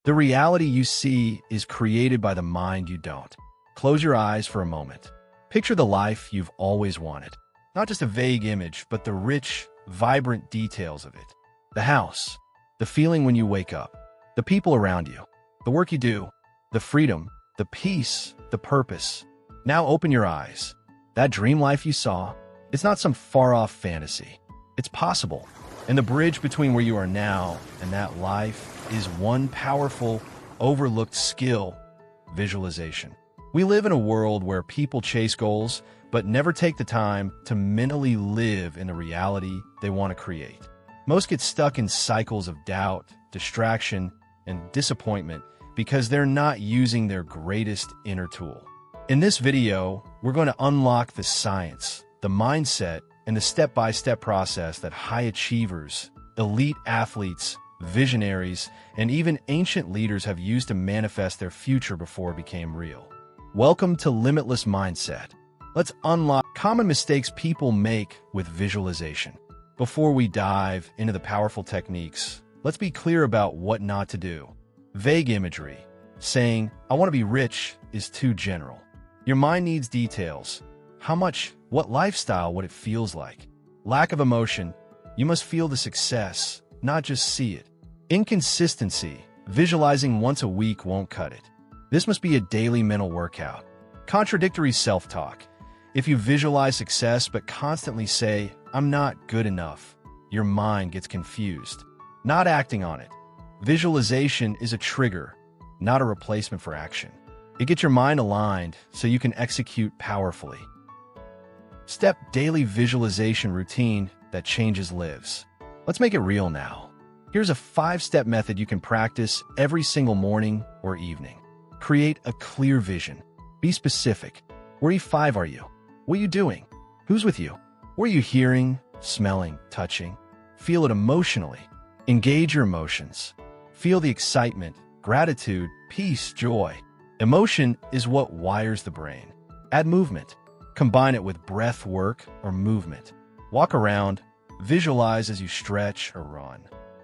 The reality you see is created by the mind you don't. Close your eyes for a moment. Picture the life you've always wanted. Not just a vague image, but the rich, vibrant details of it. The house, the feeling when you wake up, the people around you, the work you do, the freedom, the peace, the purpose. Now open your eyes. That dream life you saw, it's not some far-off fantasy. It's possible. And the bridge between where you are now and that life is one powerful, overlooked skill: visualization. We live in a world where people chase goals, but never take the time to mentally live in the reality they want to create. Most get stuck in cycles of doubt, distraction, and disappointment because they're not using their greatest inner tool. In this video, we're going to unlock the science, the mindset, and the step-by-step process that high achievers, elite athletes, visionaries, and even ancient leaders have used to manifest their future before it became real. Welcome to Limitless Mindset. Let's unlock common mistakes people make with visualization. Before we dive into the powerful techniques, let's be clear about what not to do. Vague imagery. Saying, "I want to be rich," is too general. Your mind needs details. How much? What lifestyle? What it feels like? Lack of emotion. You must feel the success, not just see it. Inconsistency. Visualizing once a week won't cut it. This must be a daily mental workout. Contradictory self-talk. If you visualize success but constantly say, "I'm not good enough," your mind gets confused. Not acting on it. Visualization is a trigger, not a replacement for action. It gets your mind aligned so you can execute powerfully. Step daily visualization routine that changes lives. Let's make it real now. Here's a 5-step method you can practice every single morning or evening. Create a clear vision. Be specific. Where are you? What are you doing? Who's with you? What are you hearing, smelling, touching? Feel it emotionally. Engage your emotions. Feel the excitement, gratitude, peace, joy. Emotion is what wires the brain. Add movement. Combine it with breath work or movement. Walk around. Visualize as you stretch or run.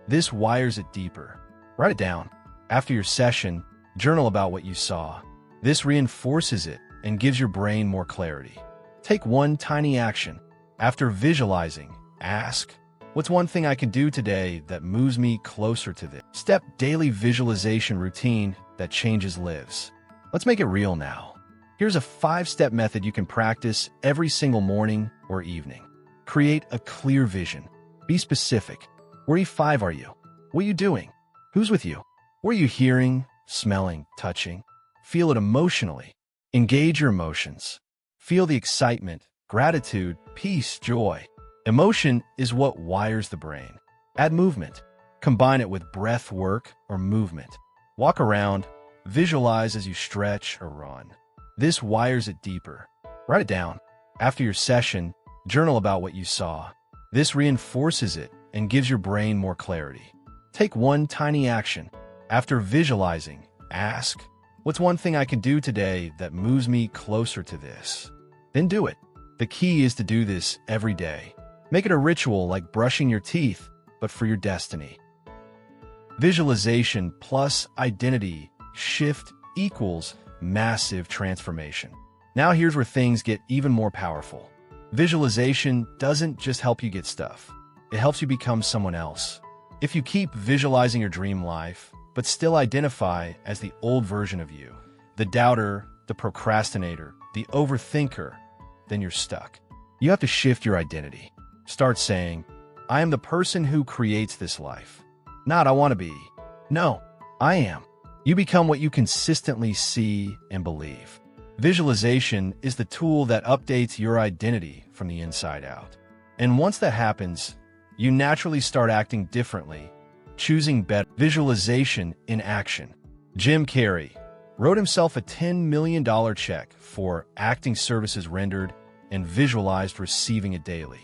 This wires it deeper. Write it down. After your session, journal about what you saw. This reinforces it and gives your brain more clarity. Take one tiny action. After visualizing, ask, "What's one thing I can do today that moves me closer to this?" Step daily visualization routine that changes lives. Let's make it real now. Here's a 5-step method you can practice every single morning or evening. Create a clear vision. Be specific. Where are you? What are you doing? Who's with you? What are you hearing, smelling, touching? Feel it emotionally. Engage your emotions. Feel the excitement, gratitude, peace, joy. Emotion is what wires the brain. Add movement. Combine it with breath work or movement. Walk around. Visualize as you stretch or run. This wires it deeper. Write it down. After your session, journal about what you saw. This reinforces it and gives your brain more clarity. Take one tiny action. After visualizing, ask, "What's one thing I can do today that moves me closer to this?" Then do it. The key is to do this every day. Make it a ritual like brushing your teeth, but for your destiny. Visualization plus identity shift equals massive transformation. Now here's where things get even more powerful. Visualization doesn't just help you get stuff. It helps you become someone else. If you keep visualizing your dream life, but still identify as the old version of you, the doubter, the procrastinator, the overthinker, then you're stuck. You have to shift your identity. Start saying, "I am the person who creates this life." Not "I want to be." No, "I am." You become what you consistently see and believe. Visualization is the tool that updates your identity from the inside out. And once that happens, you naturally start acting differently, choosing better. Visualization in action. Jim Carrey wrote himself a $10 million check for acting services rendered and visualized receiving it daily.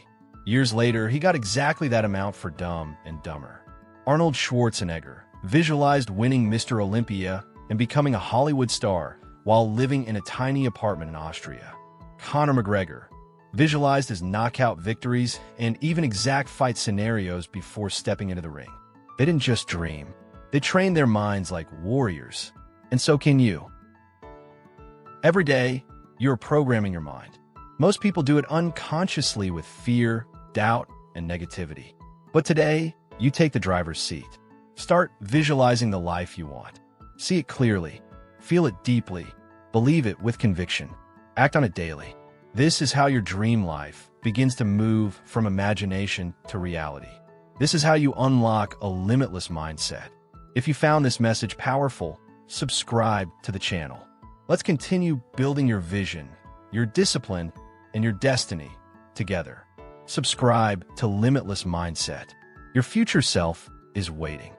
Years later, he got exactly that amount for Dumb and Dumber. Arnold Schwarzenegger visualized winning Mr. Olympia and becoming a Hollywood star while living in a tiny apartment in Austria. Conor McGregor visualized his knockout victories and even exact fight scenarios before stepping into the ring. They didn't just dream. They train their minds like warriors, and so can you. Every day, you're programming your mind. Most people do it unconsciously with fear, doubt, and negativity. But today, you take the driver's seat. Start visualizing the life you want. See it clearly, feel it deeply, believe it with conviction. Act on it daily. This is how your dream life begins to move from imagination to reality. This is how you unlock a limitless mindset. If you found this message powerful, subscribe to the channel. Let's continue building your vision, your discipline, and your destiny together. Subscribe to Limitless Mindset. Your future self is waiting.